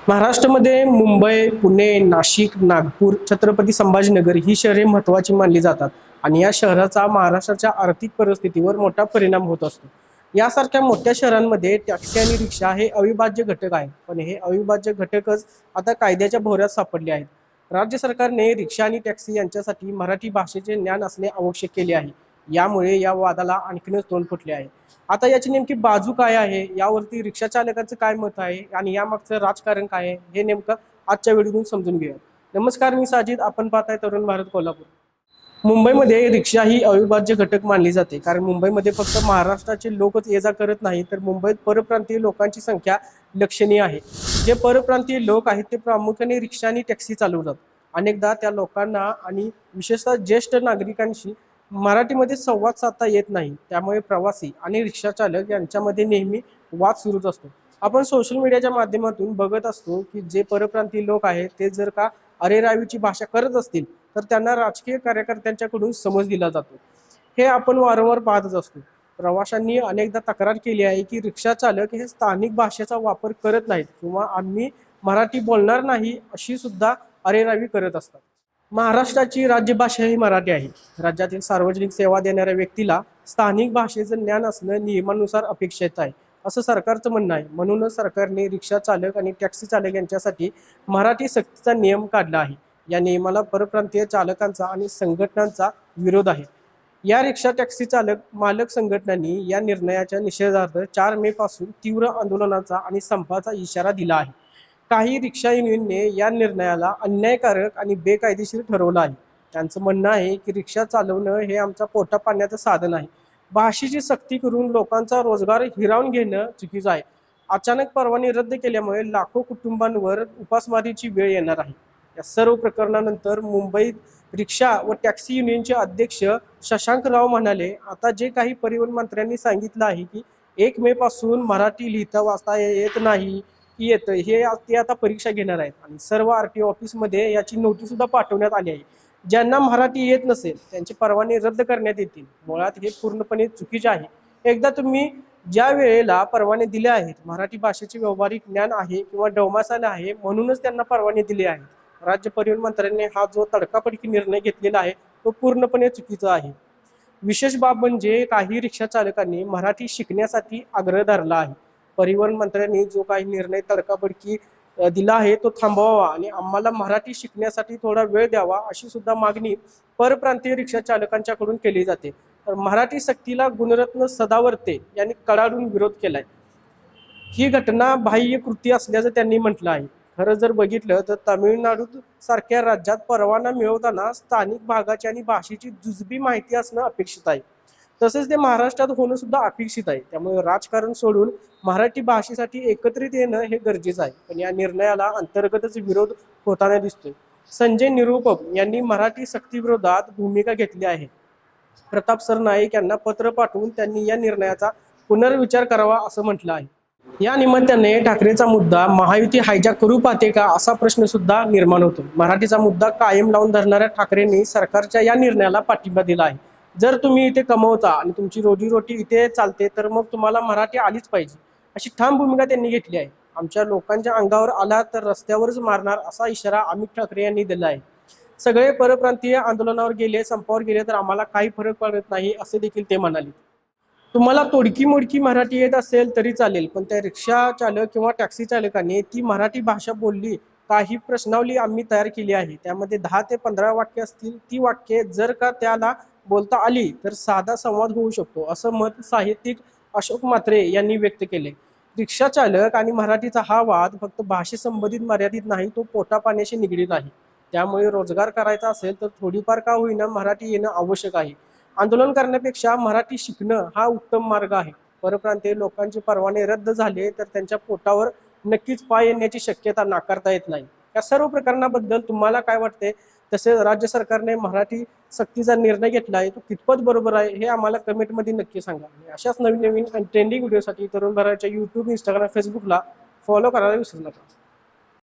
महाराष्ट्रामध्ये मुंबई, पुणे, नाशिक, नागपूर, छत्रपती संभाजीनगर ही शहरे महत्त्वाची मानली जातात आणि या शहराचा महाराष्ट्राच्या आर्थिक परिस्थितीवर मोठा परिणाम होत असतो. यासारख्या मोठ्या शहरांमध्ये टॅक्सी आणि रिक्षा हे अविभाज्य घटक आहेत, पण हे अविभाज्य घटकच आता कायद्याच्या भोवऱ्यात सापडले आहेत. राज्य सरकारने रिक्षा आणि टॅक्सी यांच्यासाठी मराठी भाषेचे ज्ञान असणे आवश्यक केले आहे. यामुळे या वादाला आणखीनच तोंड फुटले आहे. आता याची नेमकी बाजू काय आहे, यावरती रिक्षा चालकांचं काय मत आहे आणि यामागचं राजकारण काय आहे, हे नेमकं आजच्या व्हिडिओतून समजून घेऊया. नमस्कार, मी साजिद. आपण पाहताय तरुण भारत कोल्हापूर. मुंबईमध्ये रिक्षा ही अविभाज्य घटक मानली जाते, कारण मुंबईमध्ये फक्त महाराष्ट्राचे लोकच ये जा करत नाही, तर मुंबईत परप्रांतीय लोकांची संख्या लक्षणीय आहे. जे परप्रांतीय लोक आहेत ते प्रामुख्याने रिक्षा आणि टॅक्सी चालवतात. अनेकदा त्या लोकांना आणि विशेषतः ज्येष्ठ नागरिकांशी मराठीमध्ये संवाद साधता येत नाही, त्यामुळे प्रवासी आणि रिक्षा चालक यांच्यामध्ये नेहमी वाद सुरूच असतो. आपण सोशल मीडियाच्या माध्यमातून बघत असतो की जे परप्रांतीय लोक आहेत ते जर का अरेरावीची भाषा करत असतील तर त्यांना राजकीय कार्यकर्त्यांच्याकडून समज दिला जातो. हे आपण वारंवार पाहतच असतो. प्रवाशांनी अनेकदा तक्रार केली आहे की रिक्षा चालक हे स्थानिक भाषेचा वापर करत नाहीत किंवा आम्ही मराठी बोलणार नाही अशी सुद्धा अरेरावी करत असतात. महाराष्ट्राची राज्यभाषा ही मराठी आहे. राज्यातील सार्वजनिक सेवा देणाऱ्या व्यक्तीला स्थानिक भाषेचं ज्ञान असणं नियमानुसार अपेक्षित आहे, असं सरकारचं म्हणणं आहे. म्हणूनच सरकारने रिक्षा चालक आणि टॅक्सी चालक यांच्यासाठी मराठी सक्तीचा नियम काढला आहे. या नियमाला परप्रांतीय चालकांचा आणि संघटनांचा विरोध आहे. या रिक्षा टॅक्सी चालक मालक संघटनांनी या निर्णयाच्या निषेधार्थ 4 मे पासून तीव्र आंदोलनाचा आणि संपाचा इशारा दिला आहे. काही रिक्षा युनियनने या निर्णयाला अन्यायकारक आणि बेकायदेशीर ठरवलं आहे. त्यांचं म्हणणं आहे की रिक्षा चालवणं हे आमचा पोटा पाण्याचं साधन आहे. भाषेची सक्ती करून लोकांचा रोजगार हिरावून घेणं चुकीचं आहे. अचानक परवाने रद्द केल्यामुळे लाखो कुटुंबांवर उपासमारीची वेळ येणार आहे. या सर्व प्रकरणानंतर मुंबईत रिक्षा व टॅक्सी युनियनचे अध्यक्ष शशांक राव म्हणाले, आता जे काही परिवहन मंत्र्यांनी सांगितलं आहे की 1 मे पासून मराठी लिहिता वाचता येत नाही की येतं, ते आता परीक्षा घेणार आहेत आणि सर्व RTO ऑफिसमध्ये याची नोटीस सुद्धा पाठवण्यात आली आहे. ज्यांना मराठी येत नसेल त्यांचे परवाने रद्द करण्यात येतील. मुळात हे पूर्णपणे चुकीचे आहे. एकदा तुम्ही ज्या वेळेला परवाने दिले आहेत, मराठी भाषेचे व्यावहारिक ज्ञान आहे किंवा डोमासाला आहे म्हणूनच त्यांना परवाने दिले आहेत. राज्य परिवहन मंत्र्यांनी हा जो तडकाफडकी निर्णय घेतलेला आहे तो पूर्णपणे चुकीचा आहे. विशेष बाब म्हणजे काही रिक्षा चालकांनी मराठी शिकण्यासाठी आग्रह धरला आहे. परिवहन मंत्र्यांनी जो काही निर्णय तडकाफडकी दिला आहे तो थांबवावा आणि आम्हाला मराठी शिकण्यासाठी थोडा वेळ द्यावा अशी सुद्धा मागणी परप्रांतीय रिक्षा चालकांच्याकडून केली जाते. तर मराठी सक्तीला गुणरत्न सदावर्ते यांनी कडाडून विरोध केलाय. ही घटना बाह्य कृती असल्याचं त्यांनी म्हटलं आहे. खरं जर बघितलं तर तामिळनाडू सारख्या राज्यात परवाना मिळवताना स्थानिक भागाची आणि भाषेची जुजबी माहिती असणं अपेक्षित आहे. तसेच ते महाराष्ट्रात होणं सुद्धा अपेक्षित आहे. त्यामुळे राजकारण सोडून मराठी भाषेसाठी एकत्रित येणं हे गरजेचं आहे. पण या निर्णयाला अंतर्गतच विरोध होताना दिसतोय. संजय निरुपम यांनी मराठी सक्तीविरोधात भूमिका घेतली आहे. प्रताप सरनाईक यांना पत्र पाठवून त्यांनी या निर्णयाचा पुनर्विचार करावा असं म्हटलं आहे. या निमित्ताने ठाकरेचा मुद्दा महायुती हायजॅक करू पाहते का असा प्रश्न सुद्धा निर्माण होतो. मराठीचा मुद्दा कायम लावून धरणाऱ्या ठाकरेंनी सरकारच्या या निर्णयाला पाठिंबा दिला आहे. जर तुम्ही इथे कमवता आणि तुमची रोजीरोटी इथे चालते तर मग तुम्हाला मराठी आलीच पाहिजे अशी ठाम भूमिका त्यांनी घेतली आहे. आमच्या लोकांच्या अंगावर आला तर रस्त्यावरच मारणार असा इशारा अमित ठाकरे यांनी दिला आहे. सगळे परप्रांतीय आंदोलनावर गेले, संपावर गेले तर आम्हाला काही फरक पडत नाही असे देखील ते म्हणाले. तुम्हाला तोडकी मोडकी मराठी येत असेल तरी चालेल, पण त्या रिक्षा चालक किंवा टॅक्सी चालकांनी ती मराठी भाषा बोलली. काही प्रश्नावली आम्ही तयार केली आहे, त्यामध्ये 10 ते 15 वाक्य असतील. ती वाक्ये जर का त्याला बोलता आली तर साधा संवाद होऊ शकतो असं मत साहित्यिक अशोक म्हात्रे यांनी व्यक्त केले. रिक्षा चालक आणि मराठीचा हा वाद फक्त भाषेसंबंधित मर्यादित नाही, तो पोटापाण्याशी निगडीत आहे. त्यामुळे रोजगार करायचा असेल तर थोडीफार का होईना मराठी येणं आवश्यक आहे. आंदोलन करण्यापेक्षा मराठी शिकणं हा उत्तम मार्ग आहे. परप्रांतीय लोकांचे परवाने रद्द झाले तर त्यांच्या पोटावर नक्कीच पाय येण्याची शक्यता नाकारता येत नाही. या सर्व प्रकरणाबद्दल तुम्हाला काय वाटते? तसेच राज्य सरकारने मराठी सक्तीचा निर्णय घेतला आहे तो कितपत बरोबर आहे हे आम्हाला कमेंटमध्ये नक्की सांगा. अशाच नवीन नवीन ट्रेंडिंग व्हिडिओसाठी तरुण भारतच्या YouTube, Instagram, Facebookला फॉलो करायला विसरू नका.